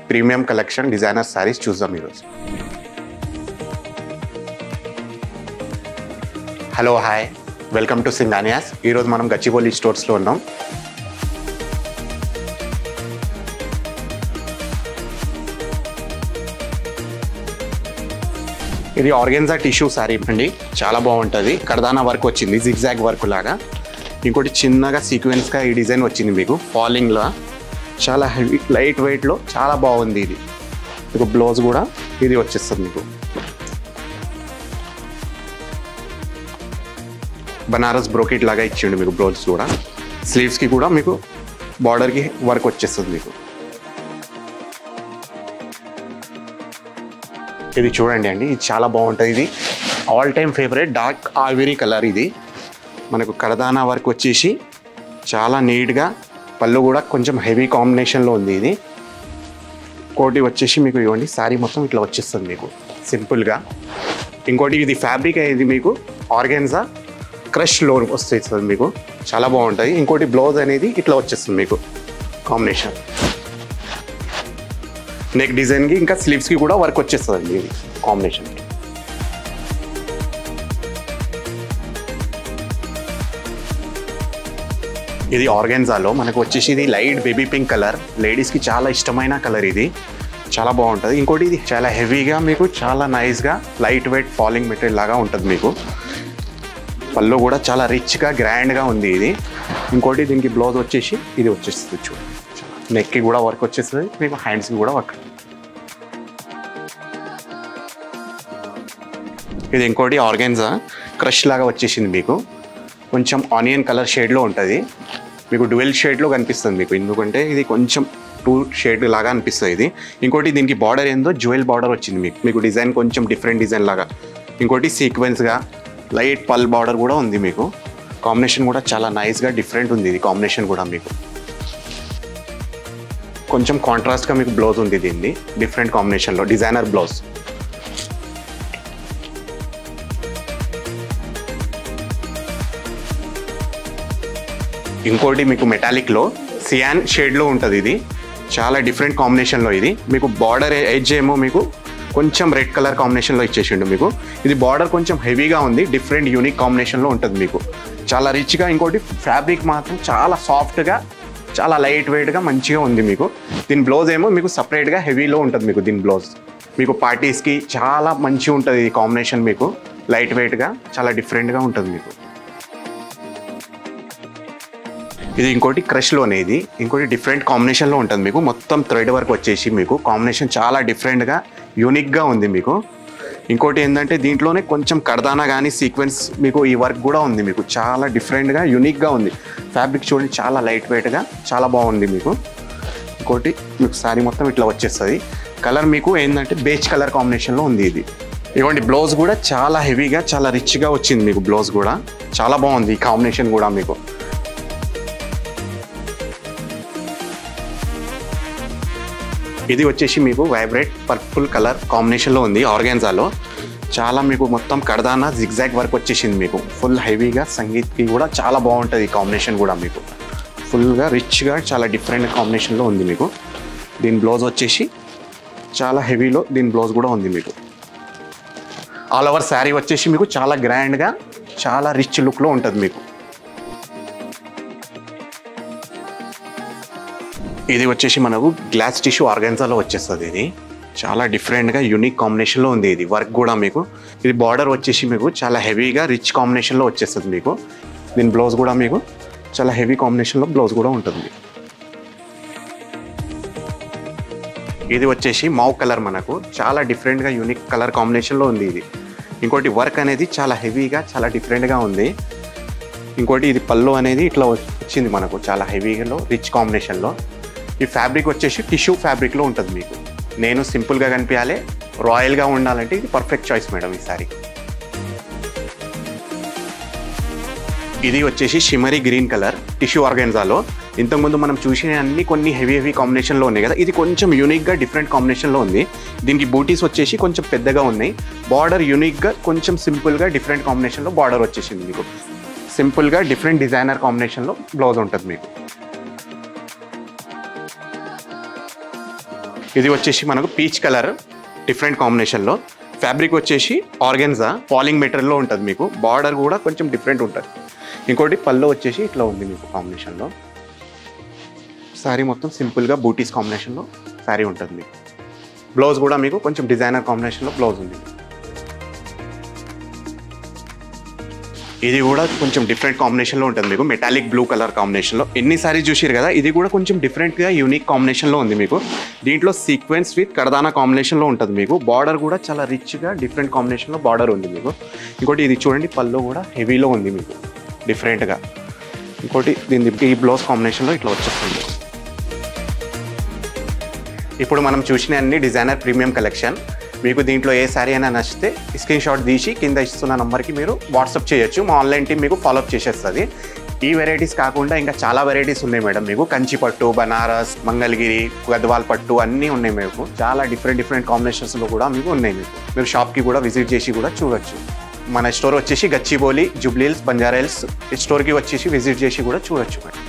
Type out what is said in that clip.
Premium collection designer saris చూద్దాం ఈరోజు. Hello hi, welcome to Singhanias. ఈరోజు మనం గచ్చిబౌలి స్టోర్స్లో ఉన్నాం. ఇది ఆర్గెన్జా టిష్యూ శారీ అండి, చాలా బాగుంటుంది. కర్దానా వర్క్ వచ్చింది, జిగ్జాగ్ వర్క్ లాగా. ఇంకోటి చిన్నగా సీక్వెన్స్గా ఈ డిజైన్ వచ్చింది మీకు ఫాలింగ్లో. చాలా హెవీ లైట్ వెయిట్లో చాలా బాగుంది. ఇది మీకు బ్లౌజ్ కూడా ఇది వచ్చేస్తుంది. మీకు బనారస్ బ్రోకెట్ లాగా ఇచ్చిండు మీకు బ్లౌజ్ కూడా. స్లీవ్స్కి కూడా మీకు బార్డర్కి వర్క్ వచ్చేస్తుంది మీకు. ఇది చూడండి అండి, ఇది చాలా బాగుంటుంది. ఇది all time favourite dark ivory colour. ఇది మనకు కర్దానా వర్క్ వచ్చేసి చాలా నీట్గా, పళ్ళు కూడా కొంచెం హెవీ కాంబినేషన్లో ఉంది. ఇది కోటి వచ్చేసి మీకు ఇవ్వండి, శారీ మొత్తం ఇట్లా వచ్చేస్తుంది మీకు సింపుల్గా. ఇంకోటి ఇది ఫ్యాబ్రిక్ అనేది మీకు ఆర్గెన్జా క్రష్ లోన్ వస్తుంది మీకు, చాలా బాగుంటుంది. ఇంకోటి బ్లౌజ్ అనేది ఇట్లా వచ్చేస్తుంది మీకు కాంబినేషన్. నెక్ డిజైన్కి ఇంకా స్లీవ్స్కి కూడా వర్క్ వచ్చేస్తుందండి ఇది కాంబినేషన్కి. ఇది ఆర్గెన్జాలో మనకు వచ్చేసి ఇది లైట్ బేబీ పింక్ కలర్, లేడీస్కి చాలా ఇష్టమైన కలర్. ఇది చాలా బాగుంటుంది. ఇంకోటి ఇది చాలా హెవీగా మీకు చాలా నైస్గా లైట్ వెయిట్ ఫాలింగ్ మెటీరియల్ లాగా ఉంటుంది మీకు. పళ్ళు కూడా చాలా రిచ్గా గ్రాండ్గా ఉంది ఇది. ఇంకోటి దీనికి బ్లౌజ్ వచ్చేసి ఇది వచ్చేస్తుంది చూడండి. నెక్కి కూడా వర్క్ వచ్చేస్తుంది మీకు, హ్యాండ్స్కి కూడా వర్క్. ఇది ఇంకోటి ఆర్గెన్జా క్రష్ లాగా వచ్చేసింది మీకు. కొంచెం ఆనియన్ కలర్ షేడ్లో ఉంటుంది మీకు, డ్యూయల్ షేడ్లో కనిపిస్తుంది మీకు. ఎందుకంటే ఇది కొంచెం 2 షేడ్ లాగా అనిపిస్తుంది ఇది. ఇంకోటి దీనికి బార్డర్ ఏందో జ్యువెల్ బార్డర్ వచ్చింది మీకు. మీకు డిజైన్ కొంచెం డిఫరెంట్ డిజైన్ లాగా. ఇంకోటి సీక్వెన్స్గా లైట్ పల్ బార్డర్ కూడా ఉంది మీకు. కాంబినేషన్ కూడా చాలా నైస్గా డిఫరెంట్ ఉంది ఇది కాంబినేషన్ కూడా మీకు. కొంచెం కాంట్రాస్ట్గా మీకు బ్లౌజ్ ఉంది దీన్ని, డిఫరెంట్ కాంబినేషన్లో డిజైనర్ బ్లౌజ్. ఇంకోటి మీకు మెటాలిక్లో సియాన్ షేడ్లో ఉంటుంది. ఇది చాలా డిఫరెంట్ కాంబినేషన్లో. ఇది మీకు బార్డర్ ఎడ్జ్ ఏమో మీకు కొంచెం రెడ్ కలర్ కాంబినేషన్లో ఇచ్చేసిండు మీకు. ఇది బార్డర్ కొంచెం హెవీగా ఉంది, డిఫరెంట్ యూనిక్ కాంబినేషన్లో ఉంటుంది మీకు, చాలా రిచ్గా. ఇంకోటి ఫ్యాబ్రిక్ మాత్రం చాలా సాఫ్ట్గా, చాలా లైట్ వెయిట్గా మంచిగా ఉంది మీకు. దీని బ్లౌజ్ ఏమో మీకు సపరేట్గా హెవీలో ఉంటుంది మీకు. దీని బ్లౌజ్ మీకు పార్టీస్కి చాలా మంచిగా ఉంటుంది ఈ కాంబినేషన్ మీకు. లైట్ వెయిట్గా చాలా డిఫరెంట్గా ఉంటుంది మీకు. ఇది ఇంకోటి క్రష్లోనే. ఇది ఇంకోటి డిఫరెంట్ కాంబినేషన్లో ఉంటుంది మీకు. మొత్తం థ్రెడ్ వర్క్ వచ్చేసి మీకు కాంబినేషన్ చాలా డిఫరెంట్గా యూనిక్గా ఉంది మీకు. ఇంకోటి ఏంటంటే దీంట్లోనే కొంచెం కర్దానా కానీ సీక్వెన్స్ మీకు ఈ వర్క్ కూడా ఉంది మీకు. చాలా డిఫరెంట్గా యూనిక్గా ఉంది. ఫ్యాబ్రిక్ చూడండి, చాలా లైట్ వెయిట్గా చాలా బాగుంది మీకు. ఇంకోటి మీకు శారీ మొత్తం ఇట్లా వచ్చేస్తుంది. కలర్ మీకు ఏంటంటే బేజ్ కలర్ కాంబినేషన్లో ఉంది ఇది. ఇవ్వండి బ్లౌజ్ కూడా చాలా హెవీగా చాలా రిచ్గా వచ్చింది మీకు. బ్లౌజ్ కూడా చాలా బాగుంది ఈ కాంబినేషన్ కూడా మీకు. ఇది వచ్చేసి మీకు వైబ్రేట్ పర్పుల్ కలర్ కాంబినేషన్లో ఉంది ఆర్గాన్జాలో. చాలా మీకు మొత్తం కర్దానా జిగ్జాగ్ వర్క్ వచ్చేసింది మీకు. ఫుల్ హెవీగా సంగీత్కి కూడా చాలా బాగుంటుంది ఈ కాంబినేషన్ కూడా మీకు. ఫుల్గా రిచ్గా చాలా డిఫరెంట్ కాంబినేషన్లో ఉంది మీకు. దీని బ్లౌజ్ వచ్చేసి చాలా హెవీలో దీని బ్లౌజ్ కూడా ఉంది మీకు. ఆల్ ఓవర్ శారీ వచ్చేసి మీకు చాలా గ్రాండ్గా చాలా రిచ్ లుక్లో ఉంటుంది మీకు. ఇది వచ్చేసి మనకు గ్లాస్ టిష్యూ ఆర్గాన్జాలో వచ్చేస్తుంది. ఇది చాలా డిఫరెంట్గా యూనిక్ కాంబినేషన్లో ఉంది. ఇది వర్క్ కూడా మీకు. ఇది బార్డర్ వచ్చేసి మీకు చాలా హెవీగా రిచ్ కాంబినేషన్లో వచ్చేస్తుంది మీకు. దీని బ్లౌజ్ కూడా మీకు చాలా హెవీ కాంబినేషన్లో బ్లౌజ్ కూడా ఉంటుంది. ఇది వచ్చేసి మావ్ కలర్ మనకు చాలా డిఫరెంట్గా యూనిక్ కలర్ కాంబినేషన్లో ఉంది ఇది. ఇంకోటి వర్క్ అనేది చాలా హెవీగా చాలా డిఫరెంట్గా ఉంది. ఇంకోటి ఇది పళ్ళు అనేది ఇట్లా వచ్చింది మనకు, చాలా హెవీగా రిచ్ కాంబినేషన్లో. ఈ ఫ్యాబ్రిక్ వచ్చేసి టిష్యూ ఫ్యాబ్రిక్లో ఉంటుంది మీకు. నేను సింపుల్గా కనిపించాలి, రాయల్గా ఉండాలంటే ఇది పర్ఫెక్ట్ చాయిస్ మేడం ఈ సారీ. ఇది వచ్చేసి షిమరీ గ్రీన్ కలర్ టిష్యూ ఆర్గాన్జాలో. ఇంతకుముందు మనం చూసిన అన్ని కొన్ని హెవీ కాంబినేషన్లో ఉన్నాయి కదా, ఇది కొంచెం యూనిక్గా డిఫరెంట్ కాంబినేషన్లో ఉంది. దీనికి బూటీస్ వచ్చేసి కొంచెం పెద్దగా ఉన్నాయి. బార్డర్ యూనిక్గా కొంచెం సింపుల్గా డిఫరెంట్ కాంబినేషన్లో బార్డర్ వచ్చేసింది మీకు. సింపుల్గా డిఫరెంట్ డిజైనర్ కాంబినేషన్లో బ్లౌజ్ ఉంటుంది మీకు. ఇది వచ్చేసి మనకు పీచ్ కలర్ డిఫరెంట్ కాంబినేషన్లో. ఫ్యాబ్రిక్ వచ్చేసి ఆర్గెన్జా ఫాలింగ్ మెటీరియల్లో ఉంటుంది మీకు. బార్డర్ కూడా కొంచెం డిఫరెంట్ ఉంటుంది. ఇంకోటి పళ్ళు వచ్చేసి ఇట్లా ఉంది మీకు కాంబినేషన్లో. శారీ మొత్తం సింపుల్గా బూటీస్ కాంబినేషన్లో శారీ ఉంటుంది మీకు. బ్లౌజ్ కూడా మీకు కొంచెం డిజైనర్ కాంబినేషన్లో బ్లౌజ్ ఉంది. ఇది కూడా కొంచెం డిఫరెంట్ కాంబినేషన్లో ఉంటుంది మీకు. మెటాలిక్ బ్లూ కలర్ కాంబినేషన్లో. ఎన్ని సారీస్ చూసారు కదా, ఇది కూడా కొంచెం డిఫరెంట్గా యూనిక్ కాంబినేషన్లో ఉంది మీకు. దీంట్లో సీక్వెన్స్ విత్ కడదానా కాంబినేషన్లో ఉంటుంది మీకు. బార్డర్ కూడా చాలా రిచ్గా డిఫరెంట్ కాంబినేషన్లో బార్డర్ ఉంది మీకు. ఇంకోటి ఇది చూడండి, పళ్ళు కూడా హెవీలో ఉంది మీకు డిఫరెంట్గా. ఇంకోటి దీని ఈ బ్లౌజ్ కాంబినేషన్లో ఇట్లా వచ్చేస్తుంది. ఇప్పుడు మనం చూసిన అన్ని డిజైనర్ ప్రీమియం కలెక్షన్. మీకు దీంట్లో ఏ శారీ అయినా నచ్చితే స్క్రీన్ షాట్ తీసి కింద ఇస్తున్న నెంబర్కి మీరు వాట్సాప్ చేయొచ్చు. మా ఆన్లైన్ టీం మీకు ఫాలోఅప్ చేసేస్తుంది. ఈ వెరైటీస్ కాకుండా ఇంకా చాలా వెరైటీస్ ఉన్నాయి మేడం మీకు. కంచి పట్టు, బనారస్, మంగళగిరి, గద్వాల్ పట్టు అన్నీ ఉన్నాయి మీకు. చాలా డిఫరెంట్ కాంబినేషన్స్లో కూడా మీకు ఉన్నాయి మీకు. మీరు షాప్కి కూడా విజిట్ చేసి కూడా చూడొచ్చు. మన స్టోర్ వచ్చేసి Gachibowli, Jubilee hills, Banjara hills. స్టోర్కి వచ్చేసి విజిట్ చేసి కూడా చూడొచ్చు మేడం.